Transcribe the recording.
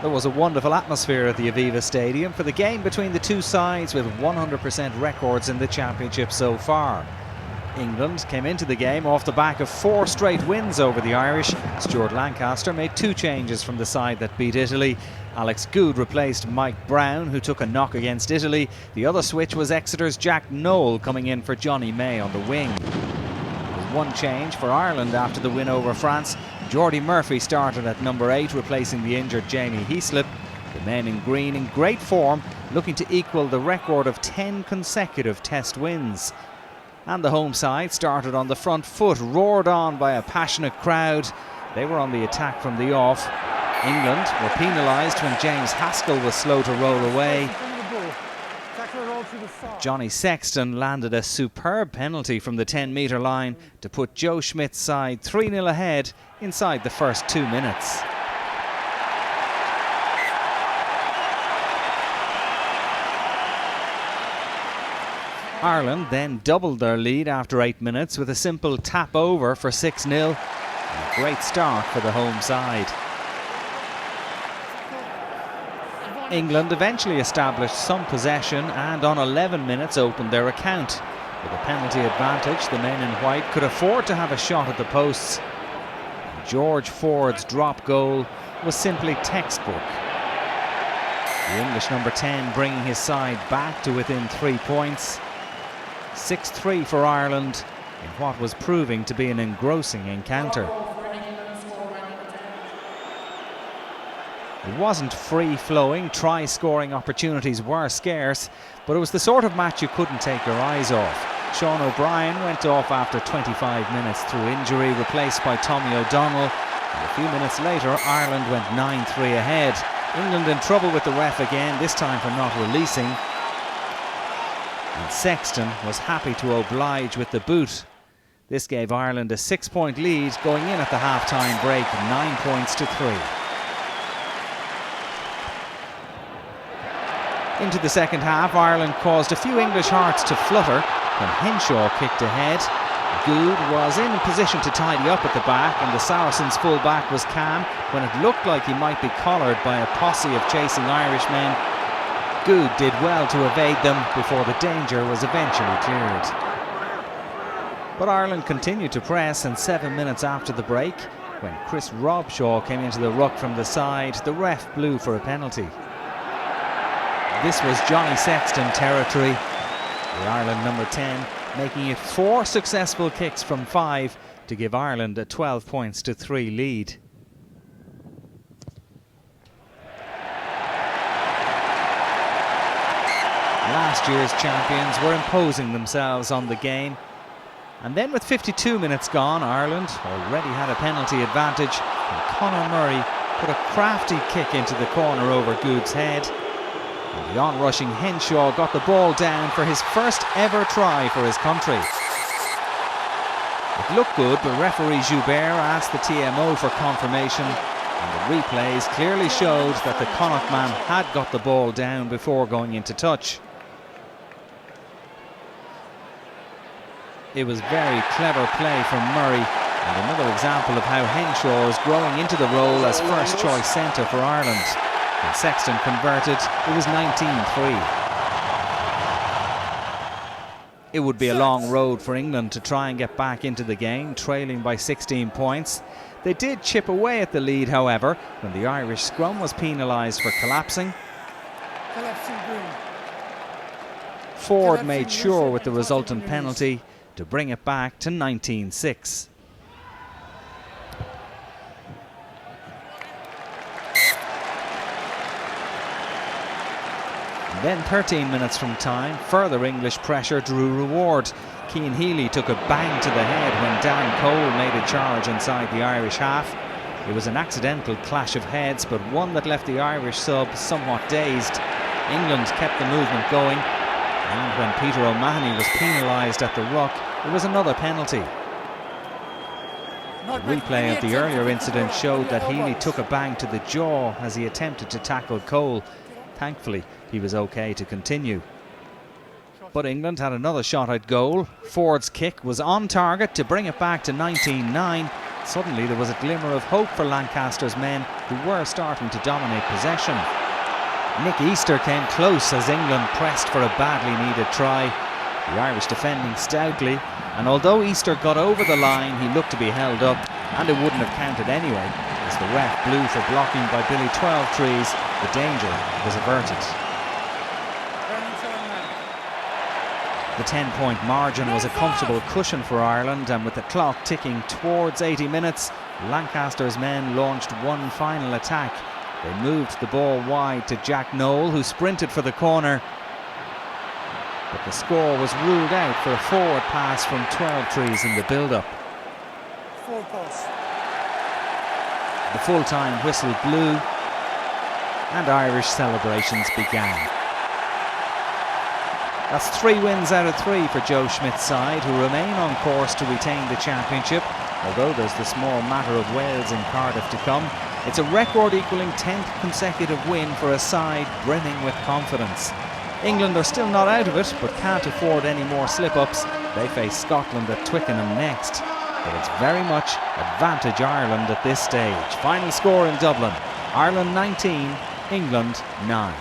There was a wonderful atmosphere at the Aviva Stadium for the game between the two sides, with 100% records in the championship so far. England came into the game off the back of 4 straight wins over the Irish. Stuart Lancaster made 2 changes from the side that beat Italy. Alex Goode replaced Mike Brown, who took a knock against Italy. The other switch was Exeter's Jack Noel coming in for Johnny May on the wing. There was 1 change for Ireland after the win over France. Jordy Murphy started at number 8, replacing the injured Jamie Heaslip. The men in green in great form, looking to equal the record of 10 consecutive Test wins. And the home side started on the front foot, roared on by a passionate crowd. They were on the attack from the off. England were penalised when James Haskell was slow to roll away. Johnny Sexton landed a superb penalty from the 10-metre line to put Joe Schmidt's side 3-0 ahead inside the first 2 minutes. Ireland then doubled their lead after 8 minutes with a simple tap over for 6-0. A great start for the home side. England eventually established some possession and on 11 minutes opened their account. With a penalty advantage, the men in white could afford to have a shot at the posts. George Ford's drop goal was simply textbook. The English number 10 bringing his side back to within 3 points. 6-3 for Ireland in what was proving to be an engrossing encounter. It wasn't free-flowing, try-scoring opportunities were scarce, but it was the sort of match you couldn't take your eyes off. Sean O'Brien went off after 25 minutes through injury, replaced by Tommy O'Donnell. And a few minutes later, Ireland went 9-3 ahead. England in trouble with the ref again, this time for not releasing. And Sexton was happy to oblige with the boot. This gave Ireland a 6-point lead going in at the half-time break, 9 points to 3. Into the second half, Ireland caused a few English hearts to flutter when Henshaw kicked ahead. Goode was in position to tidy up at the back, and the Saracens' full-back was calm when it looked like he might be collared by a posse of chasing Irishmen. Goode did well to evade them before the danger was eventually cleared. But Ireland continued to press, and 7 minutes after the break, when Chris Robshaw came into the ruck from the side, the ref blew for a penalty. This was Johnny Sexton territory. The Ireland number 10 making it 4 successful kicks from 5 to give Ireland a 12 points to 3 lead. Last year's champions were imposing themselves on the game. And then with 52 minutes gone, Ireland already had a penalty advantage, and Conor Murray put a crafty kick into the corner over Goode's head. And the on-rushing Henshaw got the ball down for his first ever try for his country. It looked good, but referee Joubert asked the TMO for confirmation, and the replays clearly showed that the Connacht man had got the ball down before going into touch. It was very clever play from Murray, and another example of how Henshaw is growing into the role as first choice centre for Ireland. When Sexton converted, it was 19-3. It would be a long road for England to try and get back into the game, trailing by 16 points. They did chip away at the lead, however, when the Irish scrum was penalised for collapsing. Ford made sure with the resultant penalty to bring it back to 19-6. Then 13 minutes from time, further English pressure drew reward. Cian Healy took a bang to the head when Dan Cole made a charge inside the Irish half. It was an accidental clash of heads, but one that left the Irish sub somewhat dazed. England kept the movement going, and when Peter O'Mahony was penalised at the ruck, it was another penalty. The replay of the earlier incident showed that Healy took a bang to the jaw as he attempted to tackle Cole. Thankfully, he was okay to continue. But England had another shot at goal. Ford's kick was on target to bring it back to 19-9. Suddenly there was a glimmer of hope for Lancaster's men, who were starting to dominate possession. Nick Easter came close as England pressed for a badly needed try. The Irish defending stoutly, and although Easter got over the line, he looked to be held up, and it wouldn't have counted anyway, as the ref blew for blocking by Billy 12 Trees. The danger was averted. The 10-point margin was a comfortable cushion for Ireland, and with the clock ticking towards 80 minutes, Lancaster's men launched one final attack. They moved the ball wide to Jack Noel, who sprinted for the corner, but the score was ruled out for a forward pass from 12 Trees in the build-up. The full-time whistle blew, and Irish celebrations began. That's 3 wins out of 3 for Joe Schmidt's side, who remain on course to retain the championship, although there's the small matter of Wales in Cardiff to come. It's a record-equaling 10th consecutive win for a side brimming with confidence. England are still not out of it, but can't afford any more slip-ups. They face Scotland at Twickenham next. But it's very much advantage Ireland at this stage. Final score in Dublin: Ireland 19, England 9.